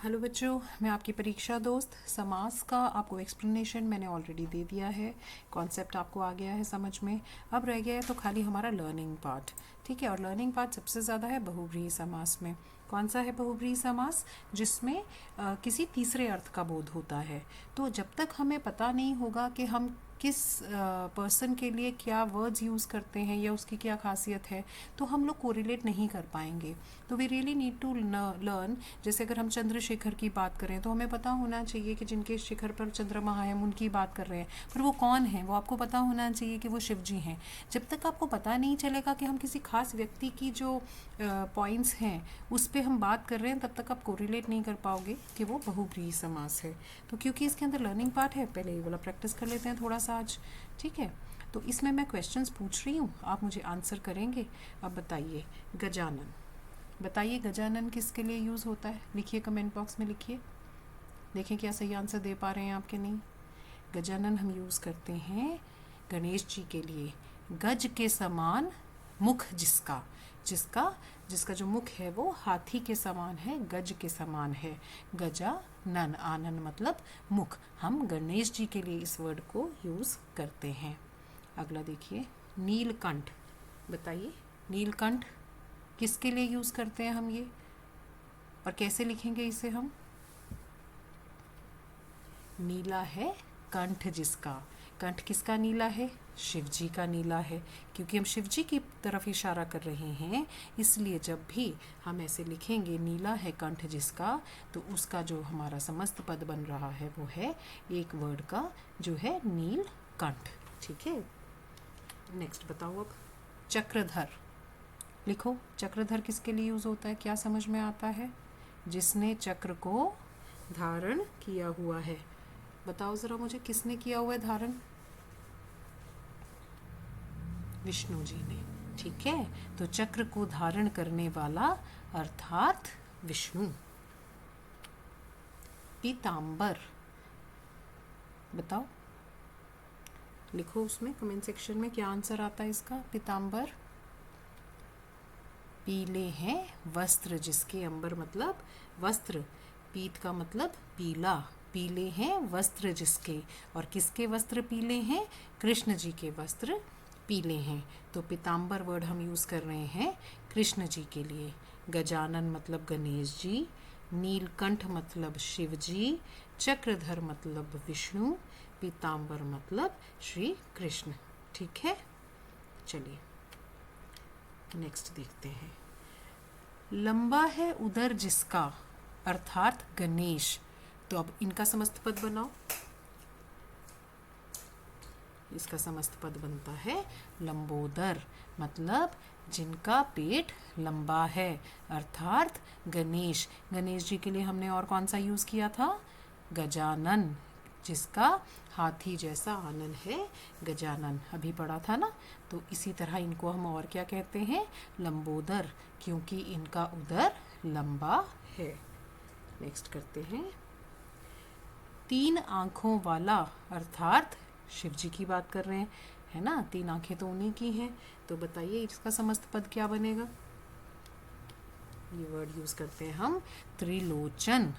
Hello बच्चों, मैं आपकी परीक्षा दोस्त। समास का आपको एक्सप्लेनेशन मैंने ऑलरेडी दे दिया है। कॉन्सेप्ट आपको आ गया है समझ में। अब रह गया है तो खाली हमारा लर्निंग पार्ट। ठीक है, और लर्निंग पार्ट सबसे ज़्यादा है बहुव्रीहि समास में। कौन सा है बहुव्रीहि समास? जिसमें किसी तीसरे अर्थ का बोध होता है। तो जब तक हमें पता नहीं होगा कि हम किस पर्सन के लिए क्या वर्ड्स यूज़ करते हैं या उसकी क्या खासियत है, तो हम लोग कोरिलेट नहीं कर पाएंगे। तो we really need to learn. जैसे अगर हम चंद्रशेखर की बात करें तो हमें पता होना चाहिए कि जिनके शिखर पर चंद्रमा है हम उनकी बात कर रहे हैं, पर वो कौन है वो आपको पता होना चाहिए कि वो शिव जी हैं। जब तक आपको पता नहीं चलेगा कि हम किसी खास व्यक्ति की जो पॉइंट्स हैं उस पर हम बात कर रहे हैं, तब तक आप कोरिलेट नहीं कर पाओगे कि वो बहुव्रीहि समास है। तो क्योंकि इसके अंदर लर्निंग पार्ट है, पहले ये वाला प्रैक्टिस कर लेते हैं थोड़ा सा आज। ठीक है, तो इसमें मैं क्वेश्चंस पूछ रही हूँ, आप मुझे आंसर करेंगे। अब बताइए, गजानन, बताइए गजानन किसके लिए यूज़ होता है? लिखिए, कमेंट बॉक्स में लिखिए, देखें क्या सही आंसर दे पा रहे हैं आप कि नहीं। गजानन हम यूज़ करते हैं गणेश जी के लिए। गज के समान मुख जिसका, जिसका जिसका जो मुख है वो हाथी के समान है, गज के समान है। गजानन, आनन मतलब मुख। हम गणेश जी के लिए इस वर्ड को यूज़ करते हैं। अगला देखिए, नीलकंठ, बताइए नीलकंठ किसके लिए यूज़ करते हैं हम ये, और कैसे लिखेंगे इसे हम? नीला है कंठ जिसका। कंठ किसका नीला है? शिव जी का नीला है। क्योंकि हम शिव जी की तरफ इशारा कर रहे हैं, इसलिए जब भी हम ऐसे लिखेंगे नीला है कंठ जिसका, तो उसका जो हमारा समस्त पद बन रहा है वो है एक वर्ड का, जो है नील कंठ। ठीक है, नेक्स्ट बताओ अब। चक्रधर, लिखो चक्रधर किसके लिए यूज़ होता है, क्या समझ में आता है? जिसने चक्र को धारण किया हुआ है। बताओ ज़रा मुझे, किसने किया हुआ है धारण? विष्णु जी ने। ठीक है, तो चक्र को धारण करने वाला अर्थात विष्णु। पीतांबर, बताओ, लिखो उसमें कमेंट सेक्शन में क्या आंसर आता है इसका। पीतांबर, पीले हैं वस्त्र जिसके, अंबर मतलब वस्त्र, पीत का मतलब पीला, पीले हैं वस्त्र जिसके। और किसके वस्त्र पीले हैं? कृष्ण जी के वस्त्र पीले हैं। तो पीतांबर वर्ड हम यूज़ कर रहे हैं कृष्ण जी के लिए। गजानन मतलब गणेश जी, नीलकंठ मतलब शिव जी, चक्रधर मतलब विष्णु, पीतांबर मतलब श्री कृष्ण। ठीक है, चलिए नेक्स्ट देखते हैं। लंबा है उदर जिसका, अर्थात गणेश। तो अब इनका समस्त पद बनाओ। इसका समस्त पद बनता है लंबोदर, मतलब जिनका पेट लंबा है, अर्थात गणेश। गणेश जी के लिए हमने और कौन सा यूज़ किया था? गजानन, जिसका हाथी जैसा आनन है, गजानन अभी पढ़ा था ना। तो इसी तरह इनको हम और क्या कहते हैं? लंबोदर, क्योंकि इनका उदर लंबा है। नेक्स्ट करते हैं। तीन आँखों वाला, अर्थात शिव जी की बात कर रहे हैं, है ना। तीन आँखें तो उन्हीं की हैं। तो बताइए इसका समस्त पद क्या बनेगा? ये वर्ड यूज़ करते हैं हम त्रिलोचन।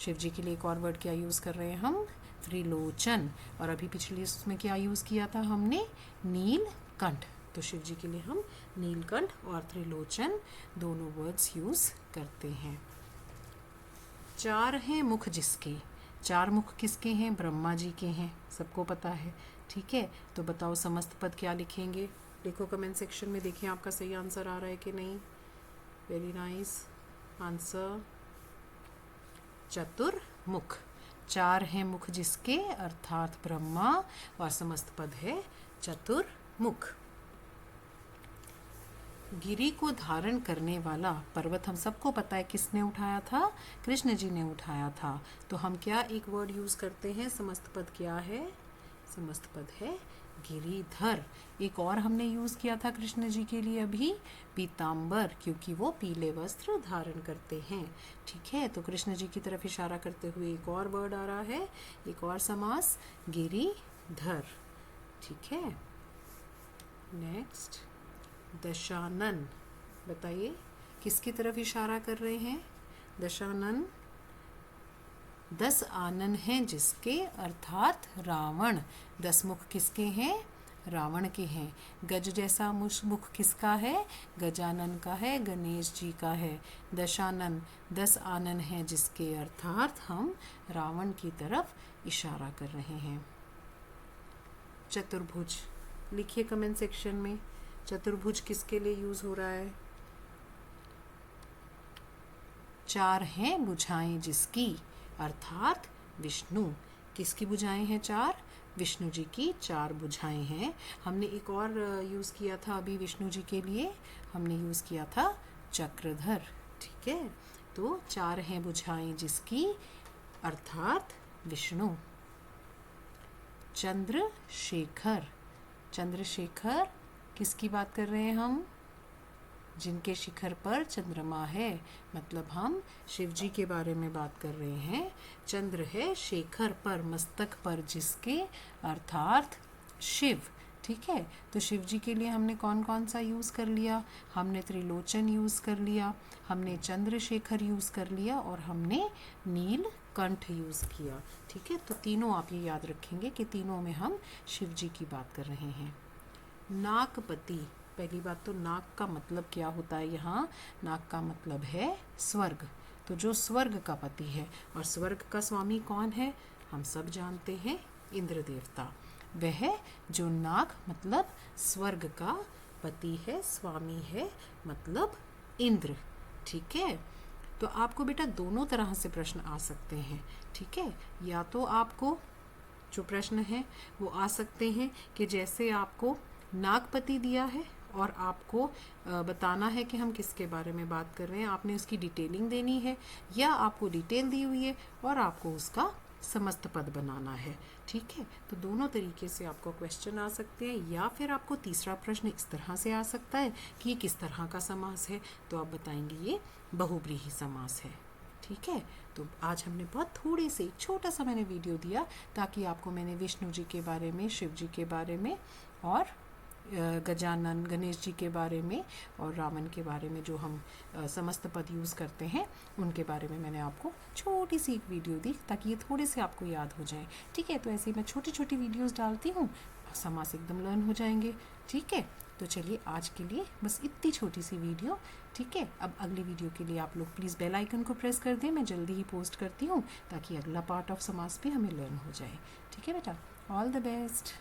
शिव जी के लिए एक और वर्ड क्या यूज़ कर रहे हैं हम? त्रिलोचन। और अभी पिछली इसमें क्या यूज़ किया था हमने? नीलकंठ। तो शिव जी के लिए हम नीलकंठ और त्रिलोचन दोनों वर्ड्स यूज़ करते हैं। चार हैं मुख जिसके, चार मुख किसके हैं? ब्रह्मा जी के हैं, सबको पता है। ठीक है, तो बताओ समस्त पद क्या लिखेंगे? लिखो कमेंट सेक्शन में, देखें आपका सही आंसर आ रहा है कि नहीं। Very nice answer. चतुर्मुख, चार हैं मुख जिसके अर्थात ब्रह्मा, और समस्त पद है चतुर्मुख। गिरी को धारण करने वाला, पर्वत हम सबको पता है किसने उठाया था? कृष्ण जी ने उठाया था। तो हम क्या एक वर्ड यूज़ करते हैं? समस्त पद क्या है? समस्त पद है गिरिधर। एक और हमने यूज़ किया था कृष्ण जी के लिए अभी, पीतांबर, क्योंकि वो पीले वस्त्र धारण करते हैं। ठीक है, तो कृष्ण जी की तरफ इशारा करते हुए एक और वर्ड आ रहा है, एक और समास, गिरिधर। ठीक है, नेक्स्ट दशानन, बताइए किसकी तरफ इशारा कर रहे हैं? दशानन 10 आनन हैं जिसके अर्थात रावण। 10 मुख किसके हैं? रावण के हैं। गज जैसा मुख किसका है? गजानन का है, गणेश जी का है। दशानन, 10 आनन हैं जिसके अर्थात हम रावण की तरफ इशारा कर रहे हैं। चतुर्भुज, लिखिए कमेंट सेक्शन में चतुर्भुज किसके लिए यूज हो रहा है? 4 हैं भुजाएं जिसकी अर्थात विष्णु। किसकी भुजाएं हैं 4? विष्णु जी की 4 भुजाएं हैं। हमने एक और यूज़ किया था अभी विष्णु जी के लिए, हमने यूज़ किया था चक्रधर। ठीक है, तो 4 हैं भुजाएं जिसकी अर्थात विष्णु। चंद्रशेखर, चंद्रशेखर किसकी बात कर रहे हैं हम? जिनके शिखर पर चंद्रमा है, मतलब हम शिव जी के बारे में बात कर रहे हैं। चंद्र है शेखर पर, मस्तक पर जिसके अर्थात शिव। ठीक है, तो शिव जी के लिए हमने कौन कौन सा यूज़ कर लिया? हमने त्रिलोचन यूज़ कर लिया, हमने चंद्रशेखर यूज़ कर लिया और हमने नीलकंठ यूज़ किया। ठीक है, तो तीनों आप ये याद रखेंगे कि तीनों में हम शिव जी की बात कर रहे हैं। नागपति, पहली बात तो नाग का मतलब क्या होता है यहाँ? नाग का मतलब है स्वर्ग। तो जो स्वर्ग का पति है, और स्वर्ग का स्वामी कौन है? हम सब जानते हैं, इंद्र देवता। वह जो नाग मतलब स्वर्ग का पति है, स्वामी है, मतलब इंद्र। ठीक है, तो आपको बेटा दोनों तरह से प्रश्न आ सकते हैं। ठीक है, या तो आपको जो प्रश्न है वो आ सकते हैं कि जैसे आपको नागपति दिया है और आपको बताना है कि हम किसके बारे में बात कर रहे हैं, आपने उसकी डिटेलिंग देनी है, या आपको डिटेल दी हुई है और आपको उसका समस्त पद बनाना है। ठीक है, तो दोनों तरीके से आपको क्वेश्चन आ सकते हैं। या फिर आपको तीसरा प्रश्न इस तरह से आ सकता है कि ये किस तरह का समास है, तो आप बताएंगे ये बहुब्रीहि समास है। ठीक है, तो आज हमने बहुत थोड़े से छोटा सा मैंने वीडियो दिया ताकि आपको मैंने विष्णु जी के बारे में, शिव जी के बारे में और गजानन गणेश जी के बारे में और रावण के बारे में जो हम समस्त पद यूज़ करते हैं उनके बारे में मैंने आपको छोटी सी एक वीडियो दी ताकि ये थोड़े से आपको याद हो जाए। ठीक है, तो ऐसे ही मैं छोटी छोटी वीडियोस डालती हूँ, समास एकदम लर्न हो जाएंगे। ठीक है, तो चलिए आज के लिए बस इतनी छोटी सी वीडियो। ठीक है, अब अगली वीडियो के लिए आप लोग प्लीज़ बेल आइकन को प्रेस कर दें, मैं जल्दी ही पोस्ट करती हूँ ताकि अगला पार्ट ऑफ समास भी हमें लर्न हो जाए। ठीक है बेटा, ऑल द बेस्ट।